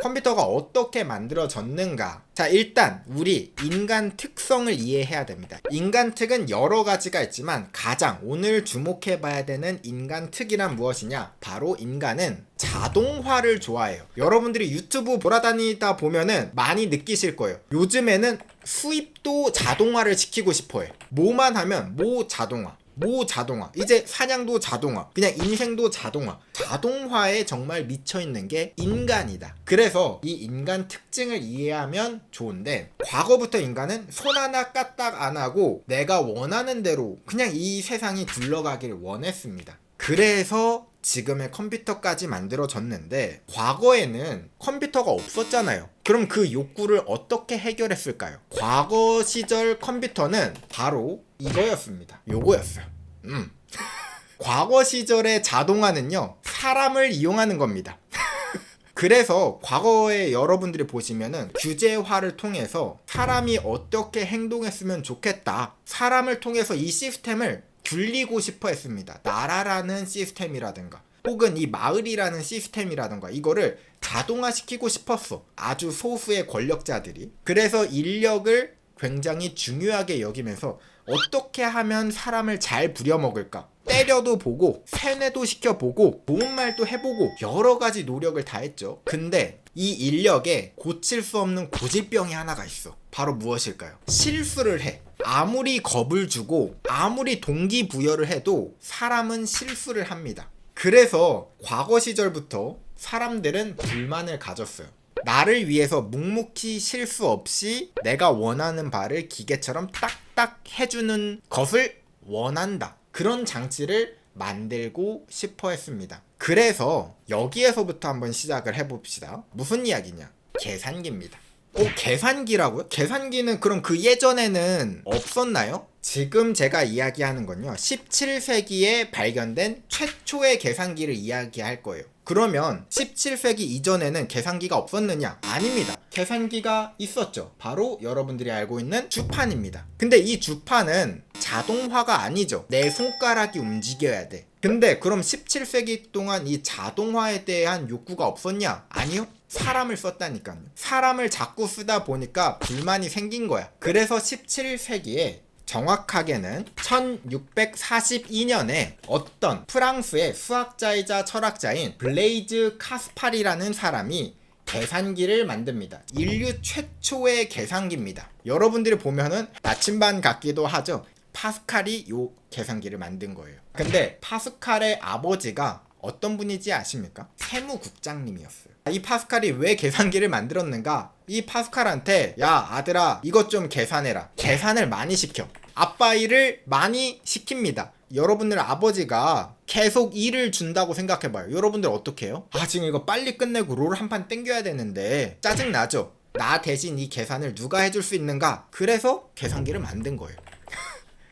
컴퓨터가 어떻게 만들어졌는가? 자, 일단 우리 인간 특성을 이해해야 됩니다. 인간 특은 여러 가지가 있지만 가장 오늘 주목해 봐야 되는 인간 특이란 무엇이냐? 바로 인간은 자동화를 좋아해요. 여러분들이 유튜브 돌아다니다 보면은 많이 느끼실 거예요. 요즘에는 수입도 자동화를 시키고 싶어 해. 뭐만 하면 뭐 자동화. 뭐 자동화, 이제 사냥도 자동화, 그냥 인생도 자동화. 자동화에 정말 미쳐있는 게 인간이다. 그래서 이 인간 특징을 이해하면 좋은데, 과거부터 인간은 손 하나 까딱 안 하고 내가 원하는 대로 그냥 이 세상이 굴러가길 원했습니다. 그래서 지금의 컴퓨터까지 만들어졌는데, 과거에는 컴퓨터가 없었잖아요. 그럼 그 욕구를 어떻게 해결했을까요? 과거 시절 컴퓨터는 바로 이거였습니다. 요거였어요. 과거 시절의 자동화는요, 사람을 이용하는 겁니다. 그래서 과거에 여러분들이 보시면은 규제화를 통해서 사람이 어떻게 행동했으면 좋겠다, 사람을 통해서 이 시스템을 굴리고 싶어 했습니다. 나라라는 시스템이라든가 혹은 이 마을이라는 시스템이라든가 이거를 자동화시키고 싶었어, 아주 소수의 권력자들이. 그래서 인력을 굉장히 중요하게 여기면서 어떻게 하면 사람을 잘 부려먹을까, 때려도 보고 세뇌도 시켜보고 좋은 말도 해보고 여러 가지 노력을 다 했죠. 근데 이 인력에 고칠 수 없는 고질병이 하나가 있어. 바로 무엇일까요? 실수를 해. 아무리 겁을 주고 아무리 동기부여를 해도 사람은 실수를 합니다. 그래서 과거 시절부터 사람들은 불만을 가졌어요. 나를 위해서 묵묵히 실수 없이 내가 원하는 바를 기계처럼 딱딱 해주는 것을 원한다. 그런 장치를 만들고 싶어 했습니다. 그래서 여기에서부터 한번 시작을 해봅시다. 무슨 이야기냐? 계산기입니다. 계산기라고요? 계산기는 그럼 그 예전에는 없었나요? 지금 제가 이야기하는 건요, 17세기에 발견된 최초의 계산기를 이야기할 거예요. 그러면 17세기 이전에는 계산기가 없었느냐? 아닙니다. 계산기가 있었죠. 바로 여러분들이 알고 있는 주판입니다. 근데 이 주판은 자동화가 아니죠. 내 손가락이 움직여야 돼. 근데 그럼 17세기 동안 이 자동화에 대한 욕구가 없었냐? 아니요. 사람을 썼다니까요. 사람을 자꾸 쓰다 보니까 불만이 생긴 거야. 그래서 17세기에 정확하게는 1642년에 어떤 프랑스의 수학자이자 철학자인 블레이즈 카스파리라는 사람이 계산기를 만듭니다. 인류 최초의 계산기입니다. 여러분들이 보면은 나침반 같기도 하죠. 파스칼이 요 계산기를 만든 거예요. 근데 파스칼의 아버지가 어떤 분이지 아십니까? 세무국장님이었어요. 이 파스칼이 왜 계산기를 만들었는가? 이 파스칼한테 야 아들아 이것 좀 계산해라. 계산을 많이 시켜. 아빠 일을 많이 시킵니다. 여러분들 아버지가 계속 일을 준다고 생각해봐요. 여러분들 어떻게 해요? 지금 이거 빨리 끝내고 롤 한 판 땡겨야 되는데 짜증나죠? 나 대신 이 계산을 누가 해줄 수 있는가? 그래서 계산기를 만든 거예요.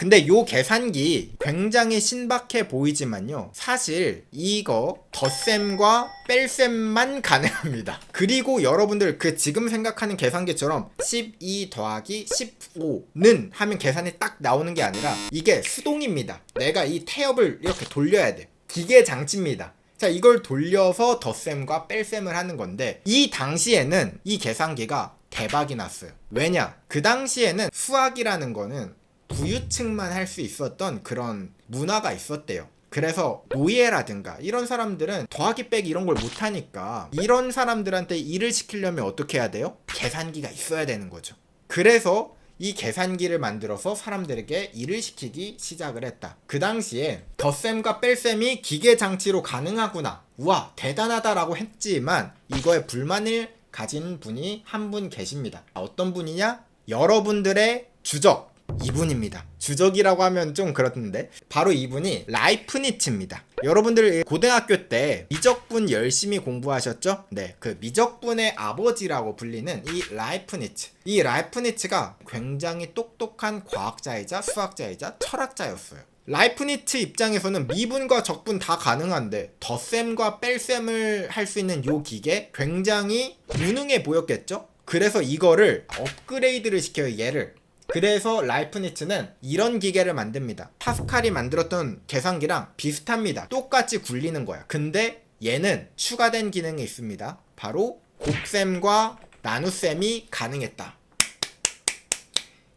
근데 요 계산기 굉장히 신박해 보이지만요, 사실 이거 덧셈과 뺄셈만 가능합니다. 그리고 여러분들 그 지금 생각하는 계산기처럼 12 더하기 15는 하면 계산이 딱 나오는 게 아니라 이게 수동입니다. 내가 이 태엽을 이렇게 돌려야 돼. 기계 장치입니다. 자, 이걸 돌려서 덧셈과 뺄셈을 하는 건데, 이 당시에는 이 계산기가 대박이 났어요. 왜냐? 그 당시에는 수학이라는 거는 부유층만 할 수 있었던 그런 문화가 있었대요. 그래서 노예라든가 이런 사람들은 더하기 빼기 이런 걸 못하니까 이런 사람들한테 일을 시키려면 어떻게 해야 돼요? 계산기가 있어야 되는 거죠. 그래서 이 계산기를 만들어서 사람들에게 일을 시키기 시작을 했다. 그 당시에 덧셈과 뺄셈이 기계 장치로 가능하구나, 우와 대단하다라고 했지만 이거에 불만을 가진 분이 한 분 계십니다. 어떤 분이냐? 여러분들의 주적, 이분입니다. 주적이라고 하면 좀 그렇던데, 바로 이분이 라이프니츠입니다. 여러분들 고등학교 때 미적분 열심히 공부하셨죠? 네, 그 미적분의 아버지라고 불리는 이 라이프니츠. 이 라이프니츠가 굉장히 똑똑한 과학자이자 수학자이자 철학자였어요. 라이프니츠 입장에서는 미분과 적분 다 가능한데 덧셈과 뺄셈을 할 수 있는 요 기계 굉장히 무능해 보였겠죠? 그래서 이거를 업그레이드를 시켜요, 얘를. 그래서 라이프니츠는 이런 기계를 만듭니다. 파스칼이 만들었던 계산기랑 비슷합니다. 똑같이 굴리는 거야. 근데 얘는 추가된 기능이 있습니다. 바로 곱셈과 나눗셈이 가능했다.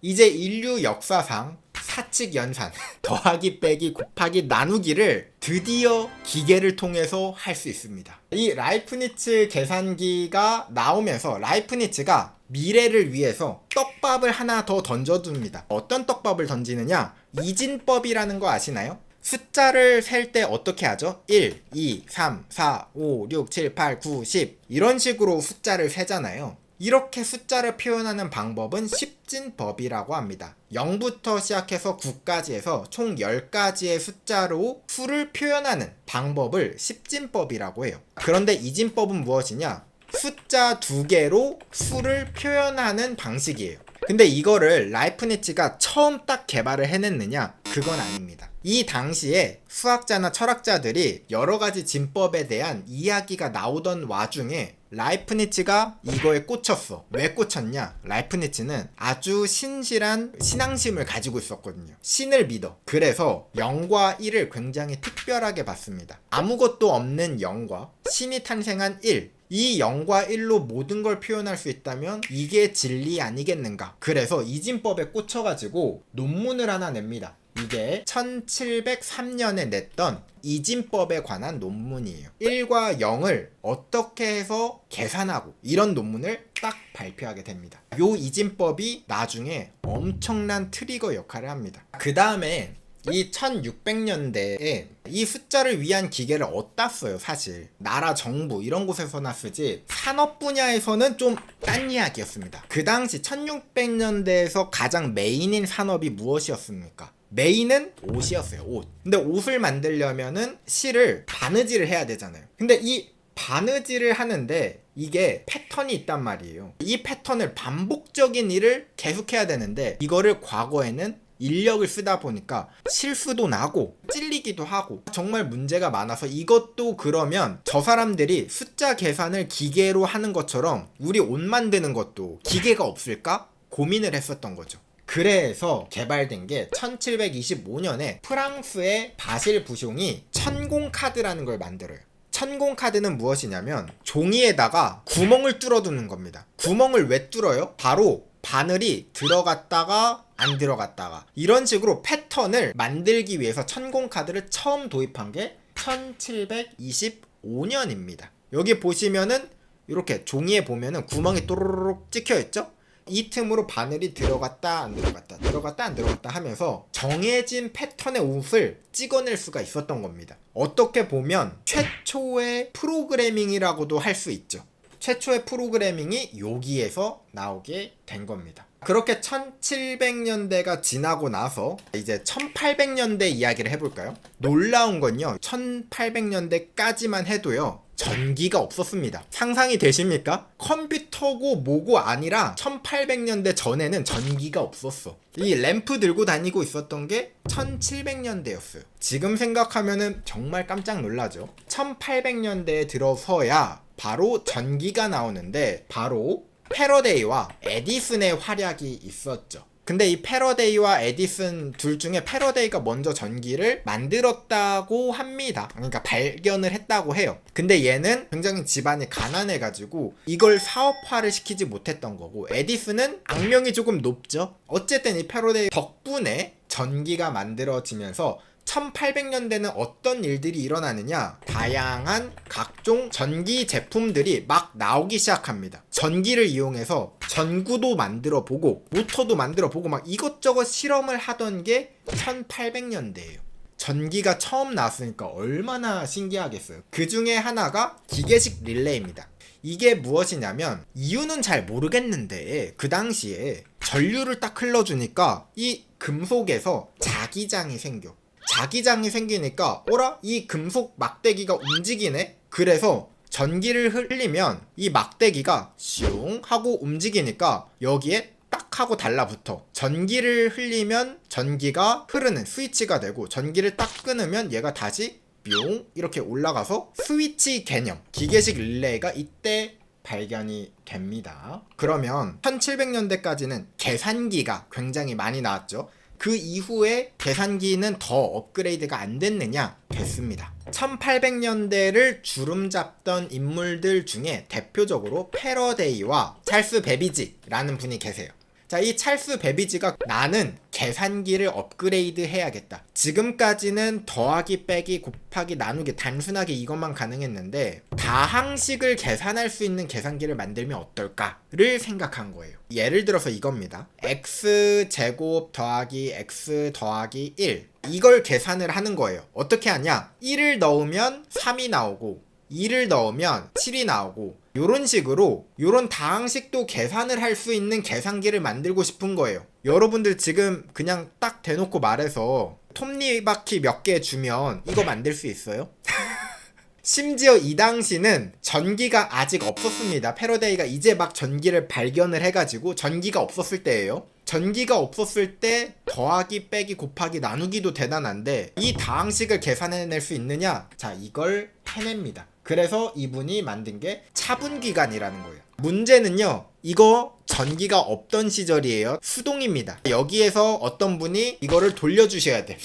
이제 인류 역사상 사칙 연산, 더하기 빼기 곱하기 나누기를 드디어 기계를 통해서 할 수 있습니다. 이 라이프니츠 계산기가 나오면서 라이프니츠가 미래를 위해서 떡밥을 하나 더 던져줍니다. 어떤 떡밥을 던지느냐? 이진법이라는 거 아시나요? 숫자를 셀 때 어떻게 하죠? 1, 2, 3, 4, 5, 6, 7, 8, 9, 10 이런 식으로 숫자를 세잖아요. 이렇게 숫자를 표현하는 방법은 십진법이라고 합니다. 0부터 시작해서 9까지 해서 총 10가지의 숫자로 수를 표현하는 방법을 십진법이라고 해요. 그런데 이진법은 무엇이냐? 숫자 2개로 수를 표현하는 방식이에요. 근데 이거를 라이프니츠가 처음 딱 개발을 해냈느냐? 그건 아닙니다. 이 당시에 수학자나 철학자들이 여러 가지 진법에 대한 이야기가 나오던 와중에 라이프니츠가 이거에 꽂혔어. 왜 꽂혔냐? 라이프니츠는 아주 신실한 신앙심을 가지고 있었거든요. 신을 믿어. 그래서 0과 1을 굉장히 특별하게 봤습니다. 아무것도 없는 0과 신이 탄생한 1, 이 0과 1로 모든 걸 표현할 수 있다면 이게 진리 아니겠는가? 그래서 이진법에 꽂혀가지고 논문을 하나 냅니다. 이게 1703년에 냈던 이진법에 관한 논문이에요. 1과 0을 어떻게 해서 계산하고 이런 논문을 딱 발표하게 됩니다. 요 이진법이 나중에 엄청난 트리거 역할을 합니다. 그 다음에 이 1600년대에 이 숫자를 위한 기계를 어디다 써요? 사실 나라 정부 이런 곳에서나 쓰지 산업 분야에서는 좀 딴 이야기였습니다. 그 당시 1600년대에서 가장 메인인 산업이 무엇이었습니까? 메인은 옷이었어요. 옷. 근데 옷을 만들려면은 실을 바느질을 해야 되잖아요. 근데 이 바느질을 하는데 이게 패턴이 있단 말이에요. 이 패턴을 반복적인 일을 계속해야 되는데 이거를 과거에는 인력을 쓰다 보니까 실수도 나고 찔리기도 하고 정말 문제가 많아서 이것도 그러면 저 사람들이 숫자 계산을 기계로 하는 것처럼 우리 옷 만드는 것도 기계가 없을까? 고민을 했었던 거죠. 그래서 개발된 게 1725년에 프랑스의 바실 부숑이 천공카드라는 걸 만들어요. 천공카드는 무엇이냐면 종이에다가 구멍을 뚫어두는 겁니다. 구멍을 왜 뚫어요? 바로 바늘이 들어갔다가 안 들어갔다가 이런 식으로 패턴을 만들기 위해서 천공카드를 처음 도입한 게 1725년입니다. 여기 보시면은 이렇게 종이에 보면은 구멍이 또르륵 찍혀 있죠? 이 틈으로 바늘이 들어갔다 안 들어갔다 들어갔다 안 들어갔다 하면서 정해진 패턴의 옷을 찍어낼 수가 있었던 겁니다. 어떻게 보면 최초의 프로그래밍이라고도 할 수 있죠. 최초의 프로그래밍이 여기에서 나오게 된 겁니다. 그렇게 1700년대가 지나고 나서 이제 1800년대 이야기를 해볼까요? 놀라운 건요, 1800년대까지만 해도요 전기가 없었습니다. 상상이 되십니까? 컴퓨터고 뭐고 아니라 1800년대 전에는 전기가 없었어. 이 램프 들고 다니고 있었던 게 1700년대였어요. 지금 생각하면은 정말 깜짝 놀라죠. 1800년대에 들어서야 바로 전기가 나오는데 바로 패러데이와 에디슨의 활약이 있었죠. 근데 이 패러데이와 에디슨 둘 중에 패러데이가 먼저 전기를 만들었다고 합니다. 그러니까 발견을 했다고 해요. 근데 얘는 굉장히 집안이 가난해가지고 이걸 사업화를 시키지 못했던 거고, 에디슨은 악명이 조금 높죠. 어쨌든 이 패러데이 덕분에 전기가 만들어지면서 1800년대는 어떤 일들이 일어나느냐, 다양한 각종 전기 제품들이 막 나오기 시작합니다. 전기를 이용해서 전구도 만들어 보고 모터도 만들어 보고 막 이것저것 실험을 하던 게 1800년대예요. 전기가 처음 나왔으니까 얼마나 신기하겠어요. 그 중에 하나가 기계식 릴레이입니다. 이게 무엇이냐면, 이유는 잘 모르겠는데 그 당시에 전류를 딱 흘러주니까 이 금속에서 자기장이 생겨. 자기장이 생기니까 어라? 이 금속 막대기가 움직이네? 그래서 전기를 흘리면 이 막대기가 슝 하고 움직이니까 여기에 딱 하고 달라붙어. 전기를 흘리면 전기가 흐르는 스위치가 되고, 전기를 딱 끊으면 얘가 다시 뿅 이렇게 올라가서 스위치 개념, 기계식 릴레이가 이때 발견이 됩니다. 그러면 1700년대까지는 계산기가 굉장히 많이 나왔죠. 그 이후에 계산기는 더 업그레이드가 안 됐느냐? 됐습니다. 1800년대를 주름잡던 인물들 중에 대표적으로 패러데이와 찰스 베비지라는 분이 계세요. 자, 이 찰스 베비지가 나는 계산기를 업그레이드 해야겠다. 지금까지는 더하기, 빼기, 곱하기, 나누기 단순하게 이것만 가능했는데 다항식을 계산할 수 있는 계산기를 만들면 어떨까를 생각한 거예요. 예를 들어서 이겁니다. x제곱 더하기 x 더하기 1 이걸 계산을 하는 거예요. 어떻게 하냐? 1을 넣으면 3이 나오고 2를 넣으면 7이 나오고 요런 식으로 요런 다항식도 계산을 할 수 있는 계산기를 만들고 싶은 거예요. 여러분들 지금 그냥 딱 대놓고 말해서 톱니바퀴 몇 개 주면 이거 만들 수 있어요? 심지어 이 당시는 전기가 아직 없었습니다. 패러데이가 이제 막 전기를 발견을 해가지고 전기가 없었을 때예요. 전기가 없었을 때 더하기, 빼기, 곱하기, 나누기도 대단한데 이 다항식을 계산해낼 수 있느냐? 자, 이걸 해냅니다. 그래서 이분이 만든 게 차분기관이라는 거예요. 문제는요, 이거 전기가 없던 시절이에요. 수동입니다. 여기에서 어떤 분이 이거를 돌려주셔야 돼.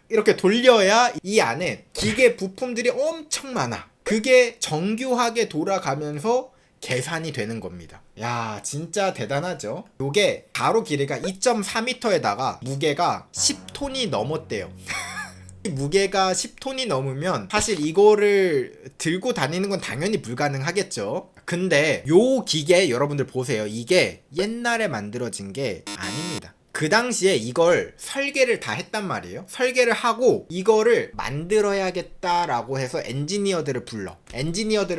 이렇게 돌려야 이 안에 기계 부품들이 엄청 많아. 그게 정교하게 돌아가면서 계산이 되는 겁니다. 야, 진짜 대단하죠? 요게 가로 길이가 2.4m에다가 무게가 10톤이 넘었대요. 무게가 10톤이 넘으면 사실 이거를 들고 다니는 건 당연히 불가능하겠죠. 근데 요 기계 여러분들 보세요. 이게 옛날에 만들어진 게 아닙니다. 그 당시에 이걸 설계를 다 했단 말이에요. 설계를 하고 이거를 만들어야겠다라고 해서 엔지니어들을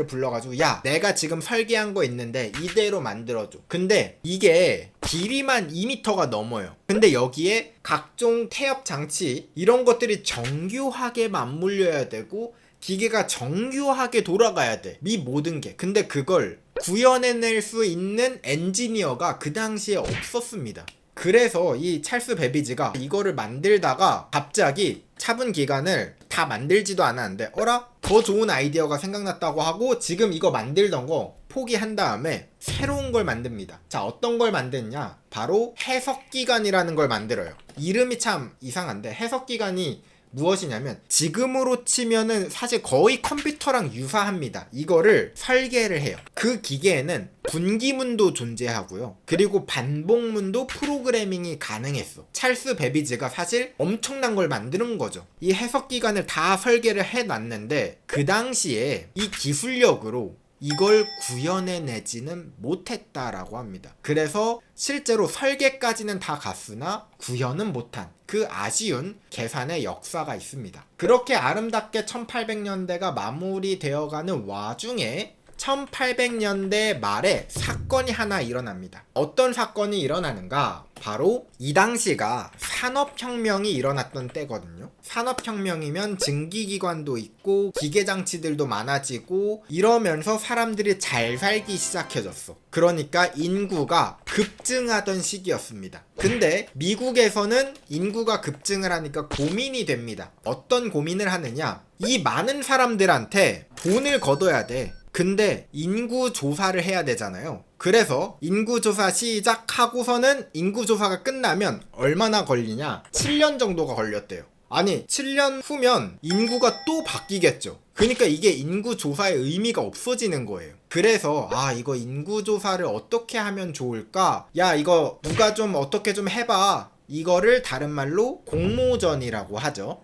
불러가지고 야, 내가 지금 설계한 거 있는데 이대로 만들어줘. 근데 이게 길이만 2m가 넘어요. 근데 여기에 각종 태엽 장치 이런 것들이 정교하게 맞물려야 되고 기계가 정교하게 돌아가야 돼. 이 모든 게. 근데 그걸 구현해낼 수 있는 엔지니어가 그 당시에 없었습니다. 그래서 이 찰스 베비지가 이거를 만들다가 갑자기 차분 기관을 다 만들지도 않았는데 어라? 더 좋은 아이디어가 생각났다고 하고 지금 이거 만들던 거 포기한 다음에 새로운 걸 만듭니다. 자, 어떤 걸 만드냐? 바로 해석기관이라는 걸 만들어요. 이름이 참 이상한데 해석기관이 무엇이냐면 지금으로 치면은 사실 거의 컴퓨터랑 유사합니다. 이거를 설계를 해요. 그 기계에는 분기문도 존재하고요. 그리고 반복문도 프로그래밍이 가능했어. 찰스 베비지가 사실 엄청난 걸 만드는 거죠. 이 해석기관을 다 설계를 해놨는데 그 당시에 이 기술력으로 이걸 구현해내지는 못했다라고 합니다. 그래서 실제로 설계까지는 다 갔으나 구현은 못한 그 아쉬운 계산의 역사가 있습니다. 그렇게 아름답게 1800년대가 마무리되어가는 와중에 1800년대 말에 사건이 하나 일어납니다. 어떤 사건이 일어나는가? 바로 이 당시가 산업혁명이 일어났던 때거든요. 산업혁명이면 증기기관도 있고 기계장치들도 많아지고 이러면서 사람들이 잘 살기 시작해졌어. 그러니까 인구가 급증하던 시기였습니다. 근데 미국에서는 인구가 급증을 하니까 고민이 됩니다. 어떤 고민을 하느냐? 이 많은 사람들한테 돈을 걷어야 돼. 근데 인구조사를 해야 되잖아요. 그래서 인구조사 시작하고서는 인구조사가 끝나면 얼마나 걸리냐? 7년 정도가 걸렸대요. 아니 7년 후면 인구가 또 바뀌겠죠. 그러니까 이게 인구조사의 의미가 없어지는 거예요. 그래서 이거 인구조사를 어떻게 하면 좋을까? 야, 이거 누가 좀 어떻게 좀 해봐. 이거를 다른 말로 공모전이라고 하죠.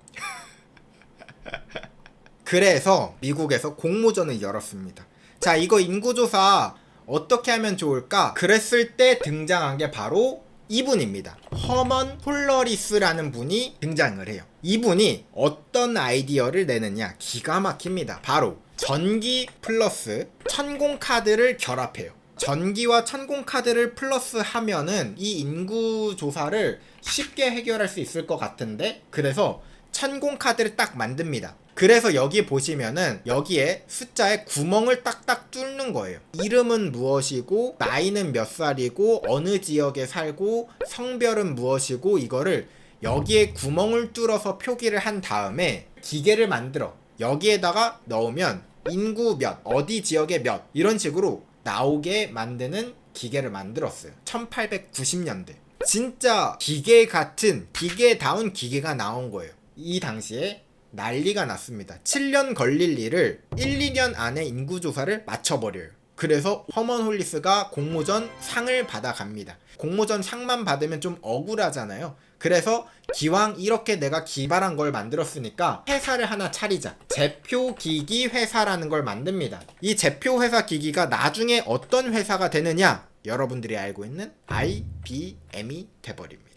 그래서 미국에서 공모전을 열었습니다. 자, 이거 인구조사 어떻게 하면 좋을까? 그랬을 때 등장한 게 바로 이분입니다. 허먼 폴러리스라는 분이 등장을 해요. 이분이 어떤 아이디어를 내느냐? 기가 막힙니다. 바로 전기 플러스 천공카드를 결합해요. 전기와 천공카드를 플러스 하면은 이 인구조사를 쉽게 해결할 수 있을 것 같은데, 그래서 천공카드를 딱 만듭니다. 그래서 여기 보시면은 여기에 숫자에 구멍을 딱딱 뚫는 거예요. 이름은 무엇이고 나이는 몇 살이고 어느 지역에 살고 성별은 무엇이고 이거를 여기에 구멍을 뚫어서 표기를 한 다음에 기계를 만들어 여기에다가 넣으면 인구 몇, 어디 지역에 몇 이런 식으로 나오게 만드는 기계를 만들었어요. 1890년대. 진짜 기계 같은 기계다운 기계가 나온 거예요. 이 당시에 난리가 났습니다. 7년 걸릴 일을 1, 2년 안에 인구조사를 맞춰버려요. 그래서 허먼 홀리스가 공모전 상을 받아갑니다. 공모전 상만 받으면 좀 억울하잖아요. 그래서 기왕 이렇게 내가 기발한 걸 만들었으니까 회사를 하나 차리자. 제표기기 회사라는 걸 만듭니다. 이 제표회사 기기가 나중에 어떤 회사가 되느냐? 여러분들이 알고 있는 IBM이 돼버립니다.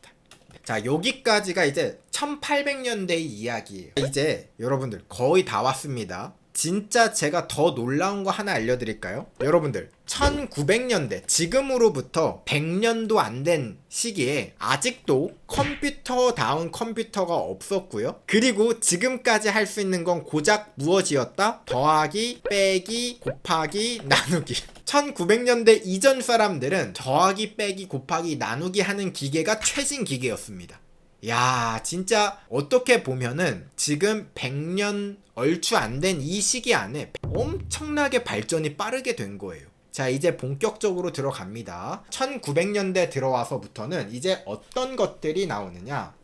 자, 여기까지가 이제 1800년대의 이야기예요. 이제 여러분들 거의 다 왔습니다. 진짜 제가 더 놀라운 거 하나 알려드릴까요? 여러분들 1900년대 지금으로부터 100년도 안 된 시기에 아직도 컴퓨터다운 컴퓨터가 없었고요. 그리고 지금까지 할 수 있는 건 고작 무엇이었다? 더하기, 빼기, 곱하기, 나누기. 1900년대 이전 사람들은 더하기, 빼기, 곱하기, 나누기 하는 기계가 최신 기계였습니다. 야, 진짜 어떻게 보면은 지금 100년 얼추 안 된 이 시기 안에 엄청나게 발전이 빠르게 된 거예요. 자, 이제 본격적으로 들어갑니다. 1900년대 들어와서부터는 이제 어떤 것들이 나오느냐?